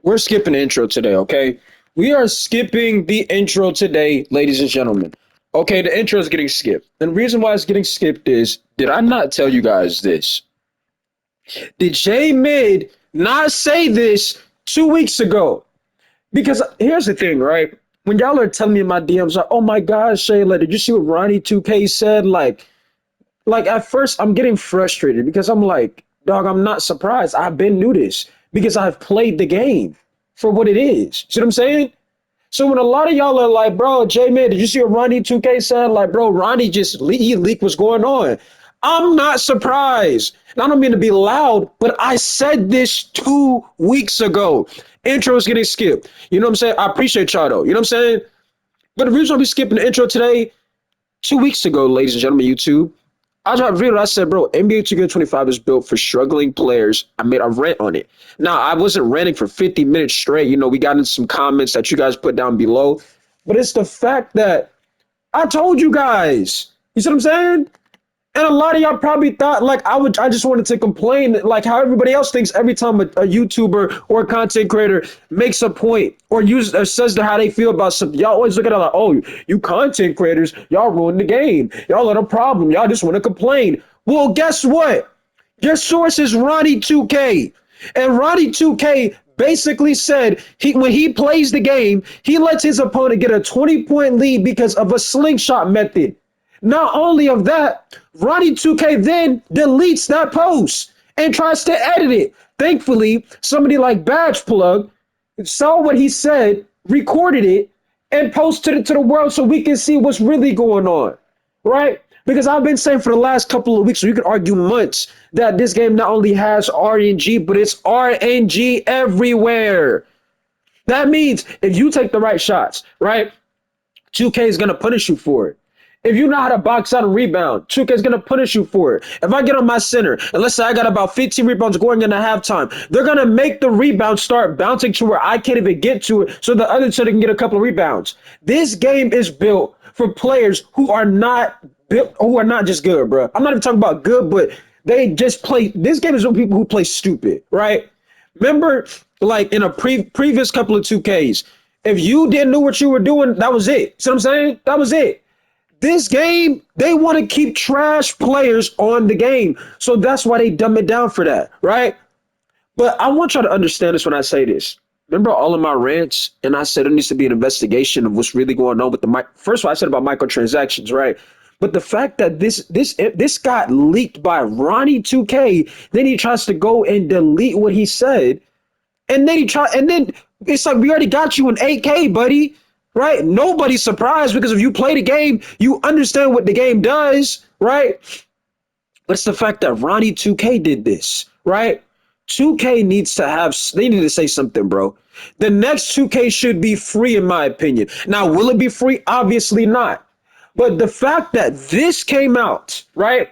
We're skipping the intro today, okay? We are skipping the intro today, ladies and gentlemen. Okay, the intro is getting skipped. And the reason why it's getting skipped is, did I not tell you guys this? Did J Mid not say this 2 weeks ago? Because here's the thing, right? When y'all are telling me in my DMs, like, oh my God, Shayla, did you see what Ronnie 2K said? Like at first I'm getting frustrated because I'm like, dog, I'm not surprised. I've been new this because I've played the game for what it is. See what I'm saying? So when a lot of y'all are like, bro, J-Man, did you see what Ronnie 2K said? Like, bro, Ronnie just he leaked what's going on. I'm not surprised. And I don't mean to be loud, but I said this 2 weeks ago. Intro is getting skipped. You know what I'm saying? I appreciate y'all though. You know what I'm saying? But the reason why we skipping the intro today, 2 weeks ago, ladies and gentlemen, YouTube, I dropped a video. I said, bro, NBA 2K25 is built for struggling players. I made a rant on it. Now, I wasn't ranting for 50 minutes straight. You know, we got into some comments that you guys put down below. But it's the fact that I told you guys. You see what I'm saying? And a lot of y'all probably thought like I just wanted to complain like how everybody else thinks every time a YouTuber or a content creator makes a point or uses or says how they feel about something. Y'all always look at it like, oh, you content creators, y'all ruin the game. Y'all are a problem. Y'all just want to complain. Well, guess what? Your source is Ronnie 2K. And Ronnie 2K basically said when he plays the game, he lets his opponent get a 20-point lead because of a slingshot method. Not only of that, Ronnie 2K then deletes that post and tries to edit it. Thankfully, somebody like Badge Plug saw what he said, recorded it, and posted it to the world so we can see what's really going on, right? Because I've been saying for the last couple of weeks, or you could argue months, that this game not only has RNG, but it's RNG everywhere. That means if you take the right shots, right, 2K is going to punish you for it. If you know how to box out and rebound, 2K is going to punish you for it. If I get on my center, and let's say I got about 15 rebounds going into halftime, they're going to make the rebound start bouncing to where I can't even get to it so the other center can get a couple of rebounds. This game is built for players who are not built, who are not just good, bro. I'm not even talking about good, but they just play. This game is for people who play stupid, right? Remember, like in a previous couple of 2Ks, if you didn't know what you were doing, that was it. See what I'm saying? That was it. This game, they want to keep trash players on the game. So that's why they dumb it down for that, right? But I want y'all to understand this when I say this. Remember all of my rants? And I said there needs to be an investigation of what's really going on with the mic. First of all, I said about microtransactions, right? But the fact that this got leaked by Ronnie 2K, then he tries to go and delete what he said. And then it's like we already got you in 8K, buddy. Right? Nobody's surprised because if you play the game, you understand what the game does, right? But it's the fact that Ronnie 2K did this, right? 2K needs to they need to say something, bro. The next 2K should be free, in my opinion. Now, will it be free? Obviously not. But the fact that this came out, right?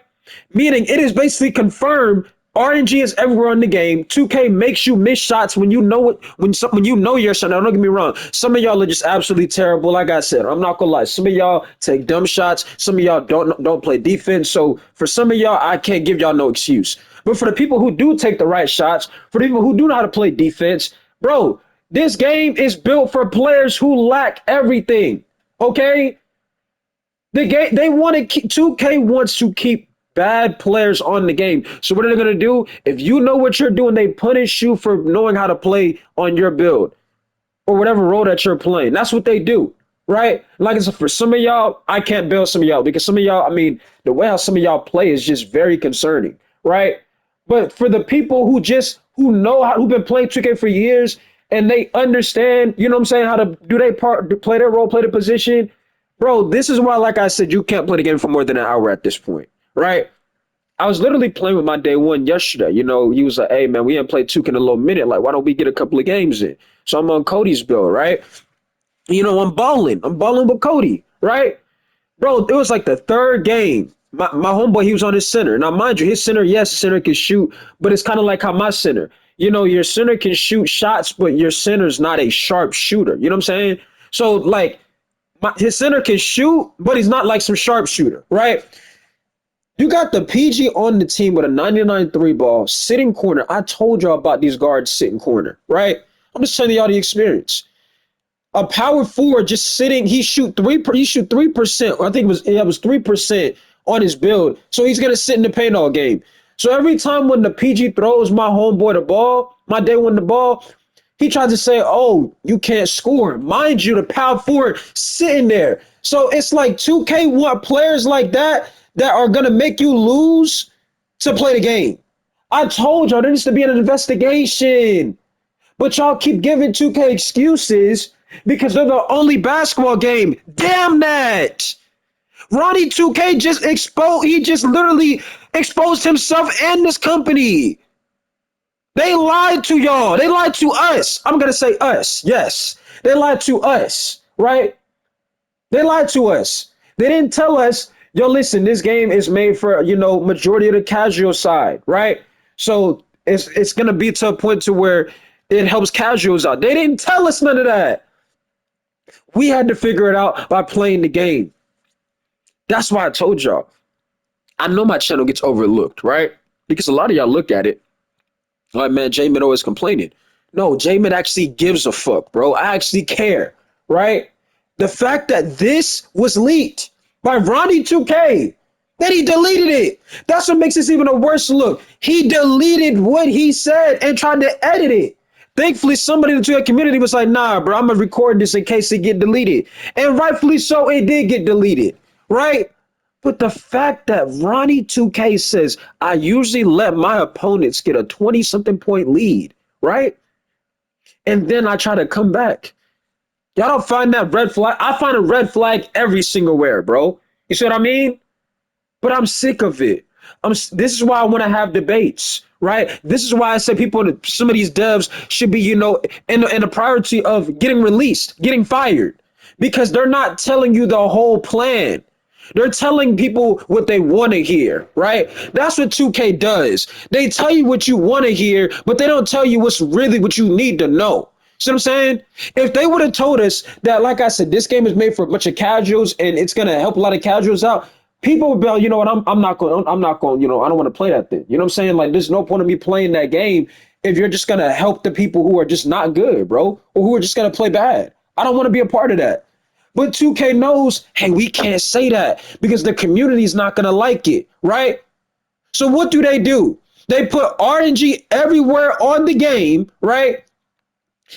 Meaning it is basically confirmed RNG is everywhere in the game. 2K makes you miss shots when you know it, when you know your shot. Now, don't get me wrong. Some of y'all are just absolutely terrible. Like I said, I'm not gonna lie. Some of y'all take dumb shots. Some of y'all don't play defense. So for some of y'all, I can't give y'all no excuse. But for the people who do take the right shots, for the people who do know how to play defense, bro, this game is built for players who lack everything. Okay, the game they want to keep. 2K wants to keep bad players on the game. So what are they going to do? If you know what you're doing, they punish you for knowing how to play on your build or whatever role that you're playing. That's what they do, right? Like I said, for some of y'all, I can't build some of y'all because some of y'all, I mean, the way how some of y'all play is just very concerning, right? But for the people who know how, who've been playing 2K for years and they understand, you know what I'm saying, how to do they part, play their role, play the position, bro, this is why, like I said, you can't play the game for more than an hour at this point. Right? I was literally playing with my day one yesterday. You know, he was like, hey, man, we haven't played 2K in a little minute. Like, why don't we get a couple of games in? So I'm on Cody's build, right? You know, I'm balling. I'm balling with Cody, right? Bro, it was like the third game. My homeboy, he was on his center. Now, mind you, his center, yes, center can shoot, but it's kind of like how my center. You know, your center can shoot shots, but your center's not a sharp shooter. You know what I'm saying? So, like, his center can shoot, but he's not like some sharp shooter, right? You got the PG on the team with a 99 3 ball, sitting corner. I told y'all about these guards sitting corner, right? I'm just telling y'all the experience. A power forward just sitting, he shoot 3%. I think it was 3% on his build. So he's gonna sit in the paint all game. So every time when the PG throws my homeboy the ball, my day one the ball, he tries to say, "Oh, you can't score." Mind you, the power forward sitting there. So it's like 2K want players like that are gonna make you lose to play the game. I told y'all there needs to be an investigation. But y'all keep giving 2K excuses because they're the only basketball game. Damn that. Ronnie 2K he just literally exposed himself and this company. They lied to y'all. They lied to us. I'm going to say us. Yes. They lied to us, right? They lied to us. They didn't tell us, yo, listen, this game is made for, majority of the casual side, right? So it's gonna be to a point to where it helps casuals out. They didn't tell us none of that. We had to figure it out by playing the game. That's why I told y'all. I know my channel gets overlooked, right? Because a lot of y'all look at it like, man, J-Man always complaining. No, J-Man actually gives a fuck, bro. I actually care, right? The fact that this was leaked by Ronnie 2K, then he deleted it. That's what makes this even a worse look. He deleted what he said and tried to edit it. Thankfully, somebody in the 2K community was like, nah, bro, I'm going to record this in case it get deleted. And rightfully so, it did get deleted, right? But the fact that Ronnie 2K says, I usually let my opponents get a 20-something point lead, right? And then I try to come back. Y'all don't find that red flag? I find a red flag every single where, bro. You see what I mean? But I'm sick of it. This is why I want to have debates, right? This is why I say some of these devs should be, in the priority of getting released, getting fired, because they're not telling you the whole plan. They're telling people what they want to hear, right? That's what 2K does. They tell you what you want to hear, but they don't tell you what's really what you need to know. See what I'm saying? If they would have told us that, like I said, this game is made for a bunch of casuals and it's going to help a lot of casuals out, people would be like, you know what, I'm not going, I don't want to play that thing. You know what I'm saying? Like, there's no point in me playing that game if you're just going to help the people who are just not good, bro, or who are just going to play bad. I don't want to be a part of that. But 2K knows, hey, we can't say that because the community's not going to like it, right? So what do? They put RNG everywhere on the game, right?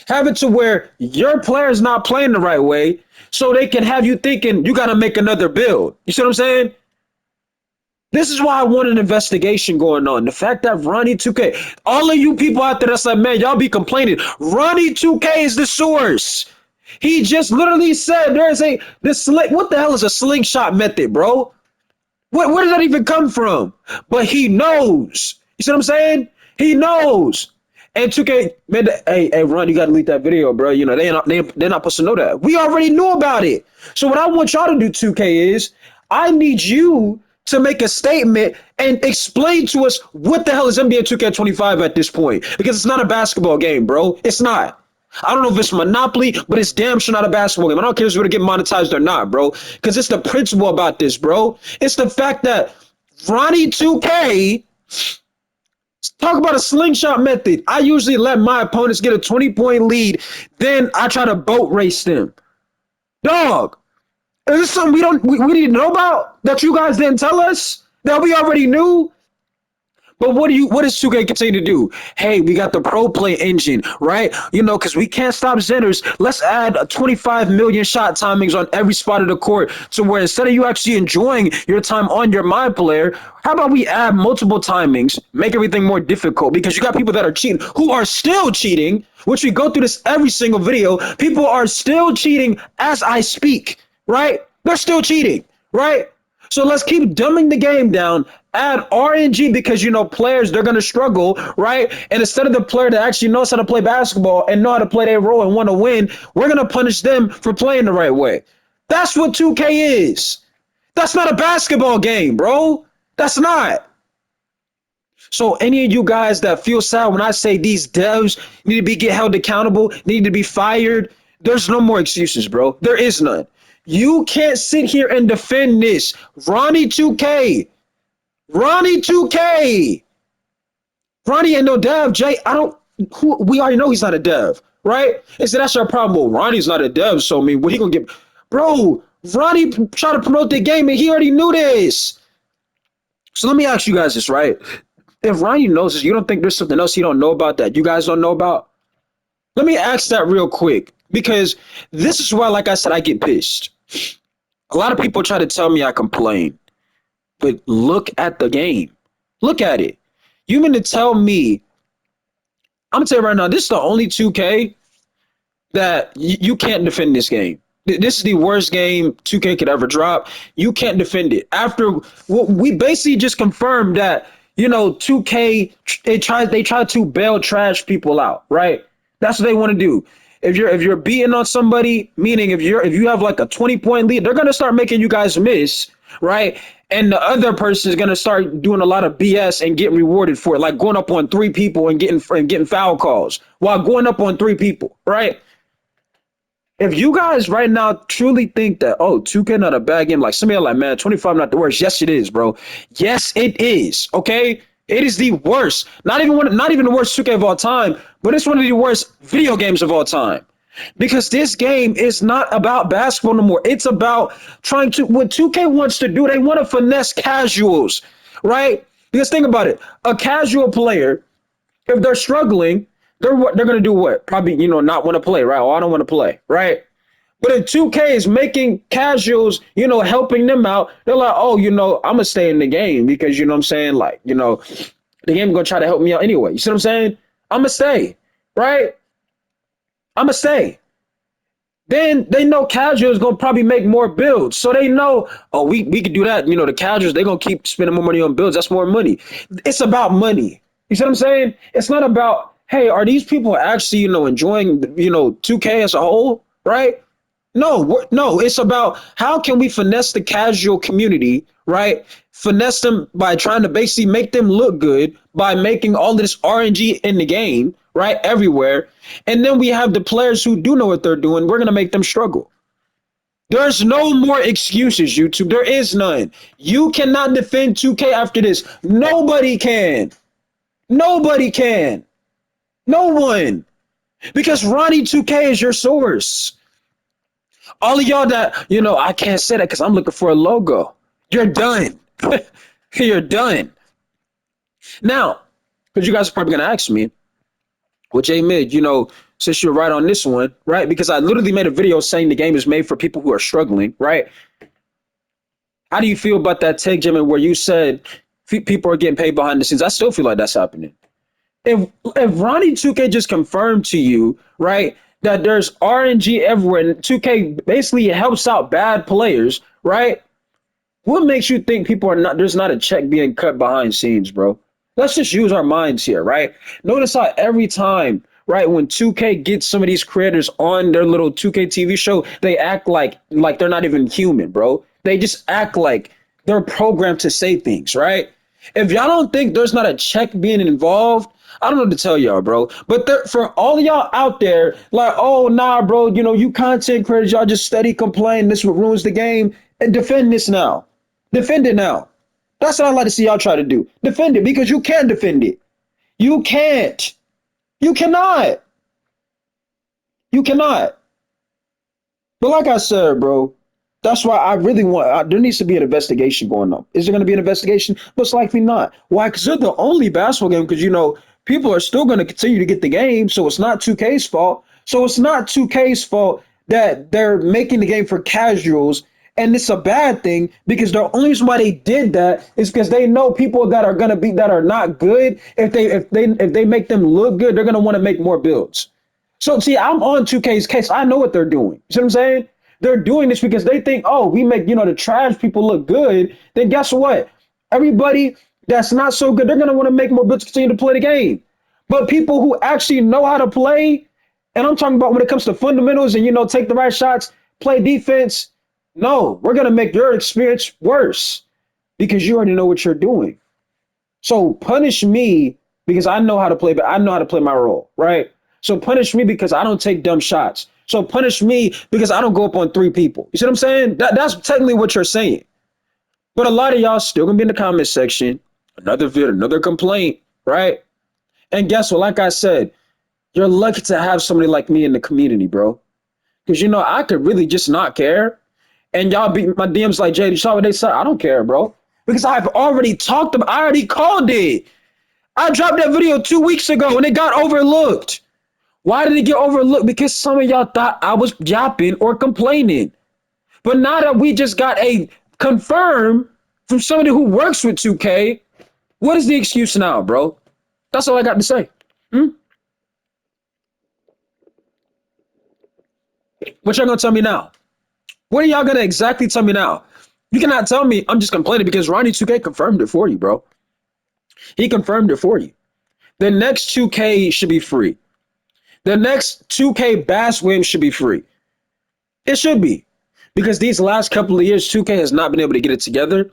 Have it to where your player's not playing the right way so they can have you thinking you got to make another build. You see what I'm saying? This is why I want an investigation going on. The fact that Ronnie 2K, all of you people out there that's like, man, y'all be complaining. Ronnie 2K is the source. He just literally said what the hell is a slingshot method, bro? Where did that even come from? But he knows. You see what I'm saying? He knows. And 2K, man, hey, Ron, you got to delete that video, bro. They're not supposed to know that. We already knew about it. So what I want y'all to do, 2K, is I need you to make a statement and explain to us what the hell is NBA 2K25 at this point. Because it's not a basketball game, bro. It's not. I don't know if it's Monopoly, but it's damn sure not a basketball game. I don't care if it's going to get monetized or not, bro. Because it's the principle about this, bro. It's the fact that Ronnie 2K, talk about a slingshot method. I usually let my opponents get a 20-point lead. Then I try to boat race them. Dog, is this something we didn't know about that you guys didn't tell us that we already knew? But what does 2K continue to do? Hey, we got the pro play engine, right? Because we can't stop Zenners. Let's add 25 million shot timings on every spot of the court to where instead of you actually enjoying your time on your my player, how about we add multiple timings, make everything more difficult? Because you got people that are cheating, who are still cheating, which we go through this every single video. People are still cheating as I speak, right? They're still cheating, right? So let's keep dumbing the game down, add RNG because, players, they're going to struggle, right? And instead of the player that actually knows how to play basketball and know how to play their role and want to win, we're going to punish them for playing the right way. That's what 2K is. That's not a basketball game, bro. That's not. So any of you guys that feel sad when I say these devs need to get held accountable, need to be fired, there's no more excuses, bro. There is none. You can't sit here and defend this. Ronnie 2K. Ronnie 2K. Ronnie ain't no dev, Jay. we already know he's not a dev, right? And so that's our problem. Well, Ronnie's not a dev, so I mean, what he gonna get? Bro, Ronnie trying to promote the game, and he already knew this. So let me ask you guys this, right? If Ronnie knows this, you don't think there's something else he don't know about that you guys don't know about? Let me ask that real quick because this is why, like I said, I get pissed. A lot of people try to tell me I complain, but look at the game. Look at it. You mean to tell me? I'm gonna tell you right now, this is the only 2K that you can't defend this game. This is the worst game 2K could ever drop. You can't defend it. After we basically just confirmed that 2K they try to bail trash people out, right? That's what they want to do. If you're beating on somebody, meaning if you have like a 20-point lead, they're gonna start making you guys miss, right? And the other person is gonna start doing a lot of BS and getting rewarded for it, like going up on three people and getting foul calls while going up on three people, right? If you guys right now truly think that, oh, 2K not a bad game, like some of y'all like, man, 25 not the worst. Yes, it is, bro. Yes, it is. Okay. It is the worst. Not even the worst 2K of all time, but it's one of the worst video games of all time. Because this game is not about basketball no more. It's about trying to what 2K wants to do, they want to finesse casuals, right? Because think about it. A casual player, if they're struggling, they're gonna do what? Probably, not want to play, right? Oh, I don't want to play, right? But if 2K is making casuals, helping them out, they're like, oh, I'm gonna stay in the game because what I'm saying, like, the game gonna try to help me out anyway. You see what I'm saying? I'm gonna stay, right? I'm gonna stay. Then they know casuals gonna probably make more builds. So they know, oh, we could do that. The casuals, they're gonna keep spending more money on builds. That's more money. It's about money. You see what I'm saying? It's not about, hey, are these people actually, enjoying, 2K as a whole, right? No, it's about how can we finesse the casual community, right? Finesse them by trying to basically make them look good by making all of this RNG in the game, right? Everywhere. And then we have the players who do know what they're doing. We're going to make them struggle. There's no more excuses, YouTube. There is none. You cannot defend 2K after this. Nobody can. Nobody can. No one. Because Ronnie 2K is your source. All of y'all that, I can't say that because I'm looking for a logo. You're done. You're done. Now, because you guys are probably going to ask me, well, J Mid, since you're right on this one, right? Because I literally made a video saying the game is made for people who are struggling, right? How do you feel about that take, Jimmy, where you said people are getting paid behind the scenes? I still feel like that's happening. If Ronnie 2K just confirmed to you, right, that there's RNG everywhere and 2K basically helps out bad players, right? What makes you think people are not there's not a check being cut behind scenes, bro? Let's just use our minds here, right? Notice how every time, right, when 2K gets some of these creators on their little 2K TV show, they act like they're not even human, bro. They just act like they're programmed to say things, right? If y'all don't think there's not a check being involved, I don't know what to tell y'all, bro. But for all of y'all out there, like, oh, nah, bro, you content creators, y'all just steady complain. This what ruins the game. And defend this now. Defend it now. That's what I like to see y'all try to do. Defend it because you can defend it. You can't. You cannot. You cannot. But like I said, bro, that's why I really there needs to be an investigation going on. Is there going to be an investigation? Most likely not. Why? Because they're the only basketball game. Because people are still going to continue to get the game, so it's not 2K's fault. So it's not 2K's fault that they're making the game for casuals, and it's a bad thing because the only reason why they did that is because they know people that are not good. If they make them look good, they're going to want to make more builds. So see, I'm on 2K's case. I know what they're doing. You see what I'm saying? They're doing this because they think, oh, we make, the trash people look good. Then guess what? Everybody that's not so good, they're going to want to make more builds to continue to play the game. But people who actually know how to play, and I'm talking about when it comes to fundamentals and, take the right shots, play defense, no, we're going to make your experience worse because you already know what you're doing. So punish me because I know how to play, but I know how to play my role, right? So punish me because I don't take dumb shots. So punish me because I don't go up on three people. You see what I'm saying? That's technically what you're saying. But a lot of y'all still gonna be in the comment section. Another video, another complaint, right? And guess what? Like I said, You're lucky to have somebody like me in the community, bro. Because I could really just not care. And y'all be my DMs like, JD, saw what they said. I don't care, bro. Because I've already talked about I already called it. I dropped that video 2 weeks ago and it got overlooked. Why did it get overlooked? Because some of y'all thought I was yapping or complaining. But now that we just got a confirm from somebody who works with 2K, what is the excuse now, bro? That's all I got to say. Hmm? What y'all gonna tell me now? What are y'all gonna exactly tell me now? You cannot tell me I'm just complaining because Ronnie 2K confirmed it for you, bro. He confirmed it for you. The next 2K should be free. The next 2K Bass Win should be free. It should be. Because these last couple of years, 2K has not been able to get it together,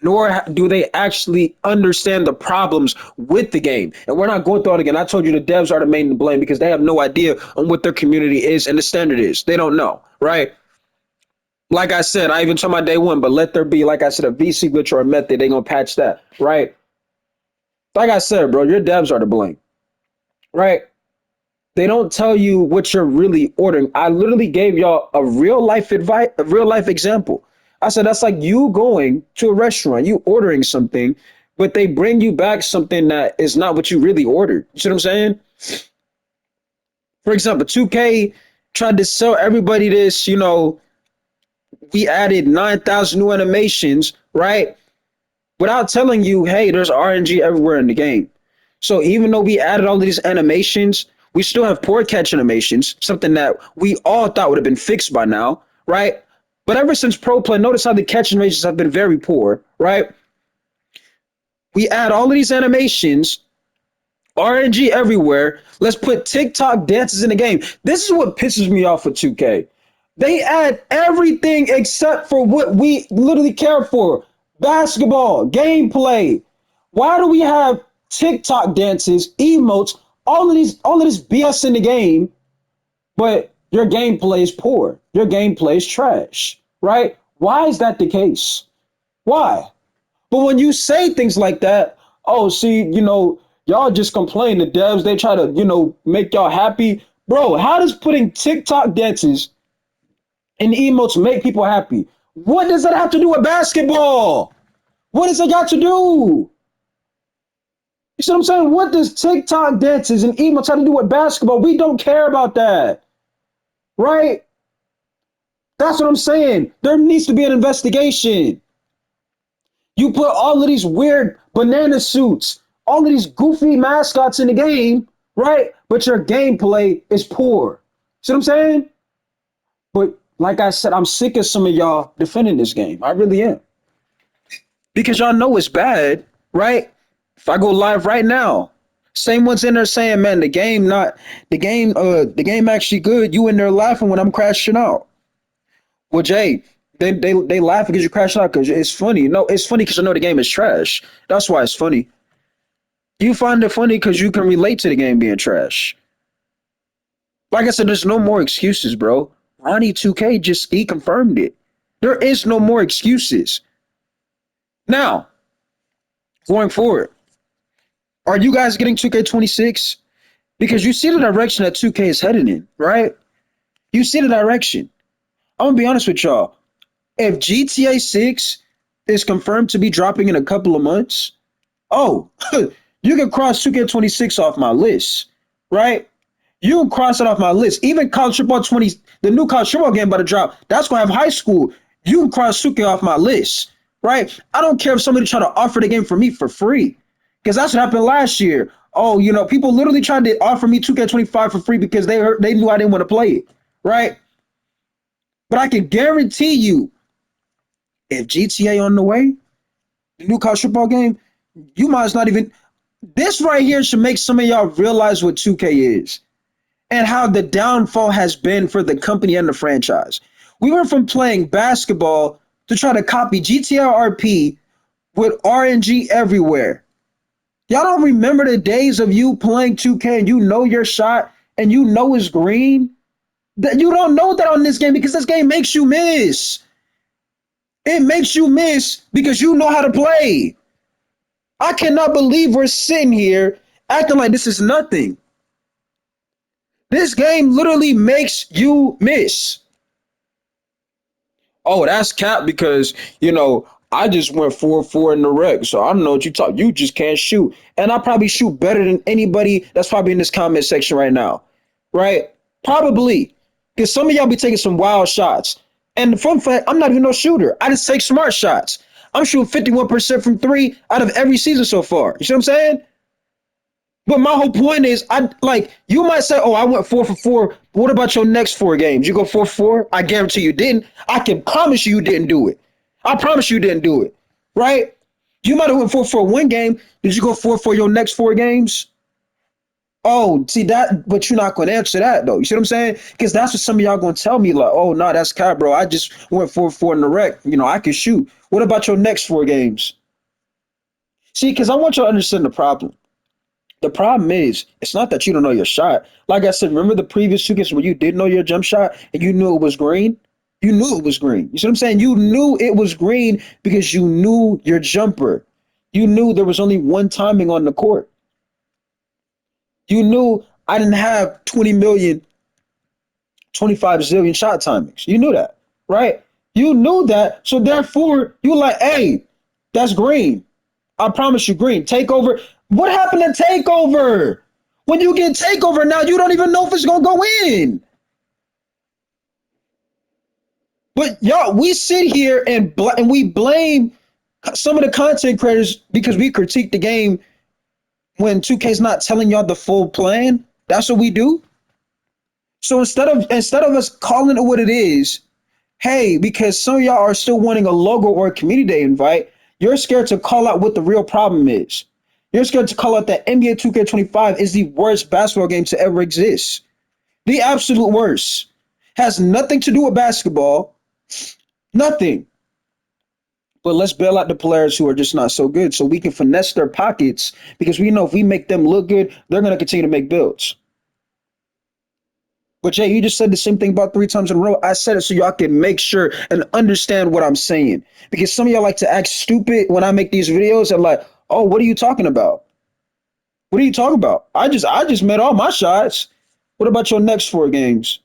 nor do they actually understand the problems with the game. And we're not going through it again. I told you the devs are the main to blame because they have no idea on what their community is and the standard is. They don't know, right? Like I said, I even told my day one, but let there be, like I said, a VC glitch or a method. They gonna patch that, right? Like I said, bro, your devs are to blame, right? They don't tell you what you're really ordering. I literally gave y'all a real life advice, a real life example. I said that's like you going to a restaurant, you ordering something, but they bring you back something that is not what you really ordered. You see what I'm saying? For example, 2K tried to sell everybody this, we added 9,000 new animations, right? Without telling you, hey, there's RNG everywhere in the game. So even though we added all of these animations, we still have poor catch animations, something that we all thought would have been fixed by now, right? But ever since Pro Play, notice how the catch animations have been very poor, right? We add all of these animations, RNG everywhere. Let's put TikTok dances in the game. This is what pisses me off with 2K. They add everything except for what we literally care for. Basketball, gameplay. Why do we have TikTok dances, emotes, all of this BS in the game, but your gameplay is poor. Your gameplay is trash, right? Why is that the case? Why? But when you say things like that, oh, see, y'all just complain. The devs, they try to, make y'all happy. Bro, how does putting TikTok dances and emotes make people happy? What does that have to do with basketball? What does it got to do? You see what I'm saying? What does TikTok dances and emotes have to do with basketball? We don't care about that, right? That's what I'm saying. There needs to be an investigation. You put all of these weird banana suits, all of these goofy mascots in the game, right? But your gameplay is poor. See what I'm saying? But like I said, I'm sick of some of y'all defending this game. I really am. Because y'all know it's bad, right? If I go live right now, same ones in there saying, man, the game actually good. You in there laughing when I'm crashing out. Well, Jay, they laugh because you crash out because it's funny. No, it's funny because I know the game is trash. That's why it's funny. You find it funny because you can relate to the game being trash. Like I said, there's no more excuses, bro. Ronnie 2K just he confirmed it. There is no more excuses. Now, going forward, are you guys getting 2K26? Because you see the direction that 2K is heading in, right? You see the direction. I'm gonna be honest with y'all. If GTA 6 is confirmed to be dropping in a couple of months, oh, you can cross 2K26 off my list, right? You can cross it off my list. Even College Football 20, the new College Football game about to drop, that's going to have high school. You can cross 2K off my list, right? I don't care if somebody try to offer the game for me for free because that's what happened last year. Oh, people literally tried to offer me 2K25 for free because they knew I didn't want to play it, right? But I can guarantee you, if GTA on the way, the new college football game, you might as not even. This right here should make some of y'all realize what 2K is and how the downfall has been for the company and the franchise. We went from playing basketball to try to copy GTA RP with RNG everywhere. Y'all don't remember the days of you playing 2K and you know your shot and you know it's green? That you don't know that on this game because this game makes you miss. It makes you miss because you know how to play. I cannot believe we're sitting here acting like this is nothing. This game literally makes you miss. Oh, that's cap because I just went 4-4 in the rec, so I don't know what you talk. You just can't shoot, and I probably shoot better than anybody that's probably in this comment section right now, right? Probably because some of y'all be taking some wild shots, and the fun fact, I'm not even no shooter. I just take smart shots. I'm shooting 51% from three out of every season so far. You see what I'm saying? But my whole point is, I like you might say, "Oh, I went 4-4." But what about your next four games? You go 4-4. I guarantee you didn't. I can promise you didn't do it. I promise you didn't do it. Right? You might have went 4-4 one game. Did you go 4-4 your next four games? Oh, see that, but you're not going to answer that though. You see what I'm saying? Because that's what some of y'all going to tell me, like, "Oh, no, that's cap, bro. I just went 4-4 in the rec. I can shoot." What about your next four games? See, because I want you to understand the problem. The problem is, it's not that you don't know your shot. Like I said, remember the previous two games where you did know your jump shot and you knew it was green? You knew it was green. You see what I'm saying? You knew it was green because you knew your jumper. You knew there was only one timing on the court. You knew I didn't have 20 million, 25 zillion shot timings. You knew that, right? You knew that. So therefore, you were like, hey, that's green. I promise you, green. Takeover. What happened to takeover? When you get takeover now, you don't even know if it's gonna go in. But y'all, we sit here and we blame some of the content creators because we critique the game when 2K's not telling y'all the full plan. That's what we do. So instead of us calling it what it is, hey, because some of y'all are still wanting a logo or a community day invite, you're scared to call out what the real problem is. You're scared to call out that NBA 2K25 is the worst basketball game to ever exist. The absolute worst. Has nothing to do with basketball. Nothing. But let's bail out the players who are just not so good so we can finesse their pockets because we know if we make them look good, they're going to continue to make builds. But Jay, you just said the same thing about three times in a row. I said it so y'all can make sure and understand what I'm saying. Because some of y'all like to act stupid when I make these videos and like, oh, what are you talking about? What are you talking about? I just made all my shots. What about your next four games?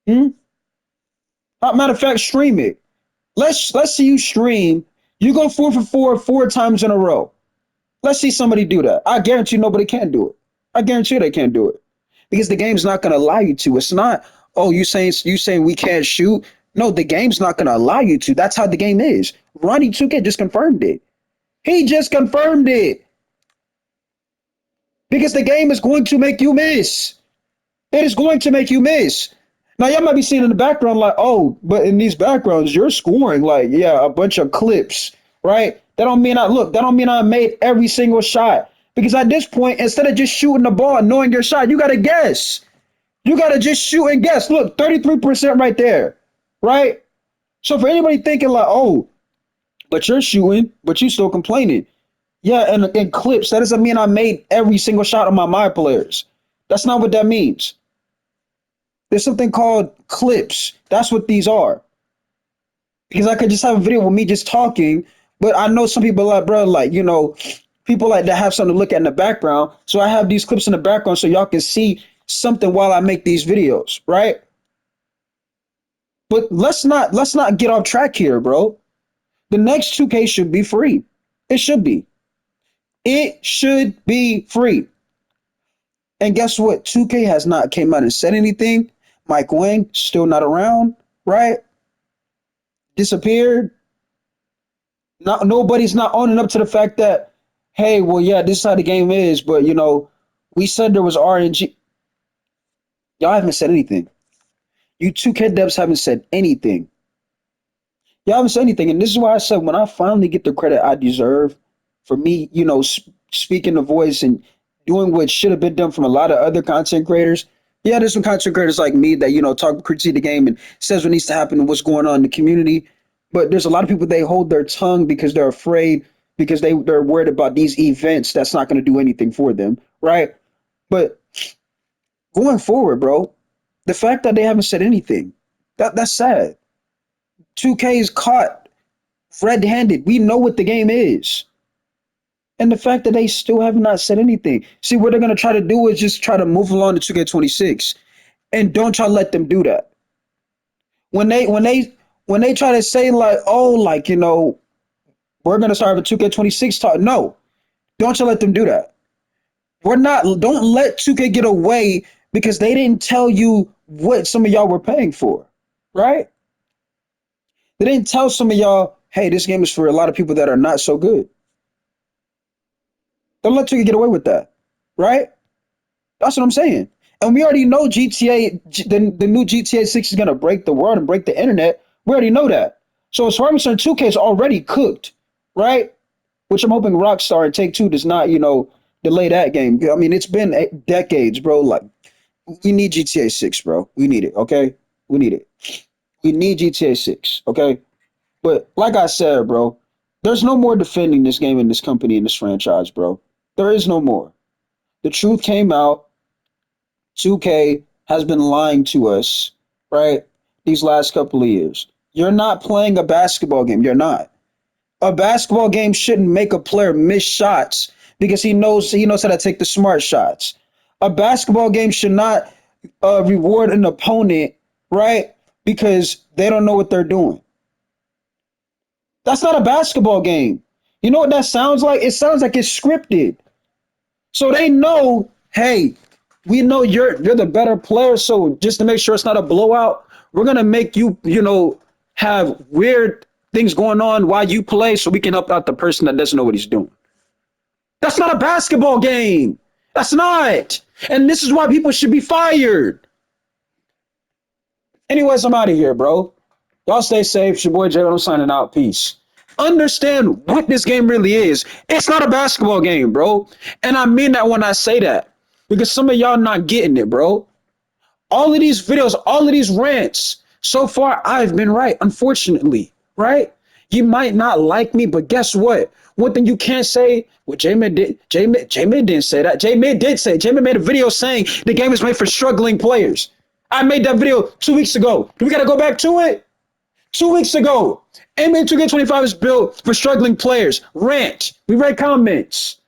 Hmm? Matter of fact, stream it. Let's see you stream. You go 4-for-4 4 times in a row. Let's see somebody do that. I guarantee nobody can do it. I guarantee they can't do it because the game's not going to allow you to. It's not. Oh, you saying we can't shoot? No, the game's not going to allow you to. That's how the game is. Ronnie 2K just confirmed it. He just confirmed it because the game is going to make you miss. It is going to make you miss. Now y'all might be seeing in the background like, oh, but in these backgrounds you're scoring like, yeah, a bunch of clips, right? That don't mean I made every single shot. Because at this point, instead of just shooting the ball and knowing your shot, you gotta guess. You gotta just shoot and guess. Look, 33% right there, right? So for anybody thinking like, oh, but you're shooting, but you still complaining. Yeah, and in clips, that doesn't mean I made every single shot of my players. That's not what that means. There's something called clips. That's what these are. Because I could just have a video with me just talking, but I know some people like, bro, like, people like to have something to look at in the background. So I have these clips in the background so y'all can see something while I make these videos, right? But let's not get off track here, bro. The next 2K should be free. It should be. It should be free. And guess what? 2K has not came out and said anything. Mike Wang still not around, right? Disappeared. Not nobody's not owning up to the fact that, hey, well, yeah, this is how the game is, but we said there was RNG. Y'all haven't said anything. You 2K devs haven't said anything. Y'all haven't said anything, and this is why I said when I finally get the credit I deserve for me, speaking the voice and doing what should have been done from a lot of other content creators. Yeah, there's some content creators like me that talk critique the game and says what needs to happen and what's going on in the community. But there's a lot of people they hold their tongue because they're afraid because they're worried about these events that's not going to do anything for them, right? But going forward, bro, the fact that they haven't said anything, that's sad. 2K is caught red-handed. We know what the game is. And the fact that they still have not said anything. See, what they're gonna try to do is just try to move along to 2K26, and don't try to let them do that. When they try to say like, oh, like we're gonna start a 2K26 talk. No, don't you let them do that. We're not. Don't let 2K get away because they didn't tell you what some of y'all were paying for, right? They didn't tell some of y'all, hey, this game is for a lot of people that are not so good. Don't let 2K get away with that, right? That's what I'm saying. And we already know the new GTA 6 is gonna break the world and break the internet. We already know that. So as far as concerned, 2K is already cooked, right? Which I'm hoping Rockstar and Take Two does not, delay that game. I mean, it's been decades, bro. Like, we need GTA 6, bro. We need it, okay? We need it. We need GTA 6, okay? But like I said, bro, there's no more defending this game and this company and this franchise, bro. There is no more. The truth came out. 2K has been lying to us, right? These last couple of years. You're not playing a basketball game. You're not. A basketball game shouldn't make a player miss shots because he knows how to take the smart shots. A basketball game should not reward an opponent, right? Because they don't know what they're doing. That's not a basketball game. You know what that sounds like? It sounds like it's scripted. So they know, hey, we know you're the better player. So just to make sure it's not a blowout, we're gonna make you, have weird things going on while you play, so we can help out the person that doesn't know what he's doing. That's not a basketball game. That's not. And this is why people should be fired. Anyways, I'm out of here, bro. Y'all stay safe. It's your boy Jay. I'm signing out. Peace. Understand what this game really is. It's not a basketball game, bro. And I mean that when I say that. Because some of y'all not getting it, bro. All of these videos, all of these rants, so far I've been right, unfortunately, right? You might not like me, but guess what? One thing you can't say, what J-Mid did, J-Mid didn't say that. J-Mid did say, J-Mid made a video saying the game is made for struggling players. I made that video 2 weeks ago. Do we got to go back to it? 2 weeks ago. NBA 2K25 is built for struggling players. Rant. We read comments.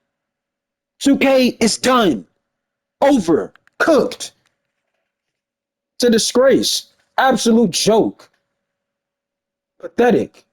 2K is done. Over. Cooked. It's a disgrace. Absolute joke. Pathetic.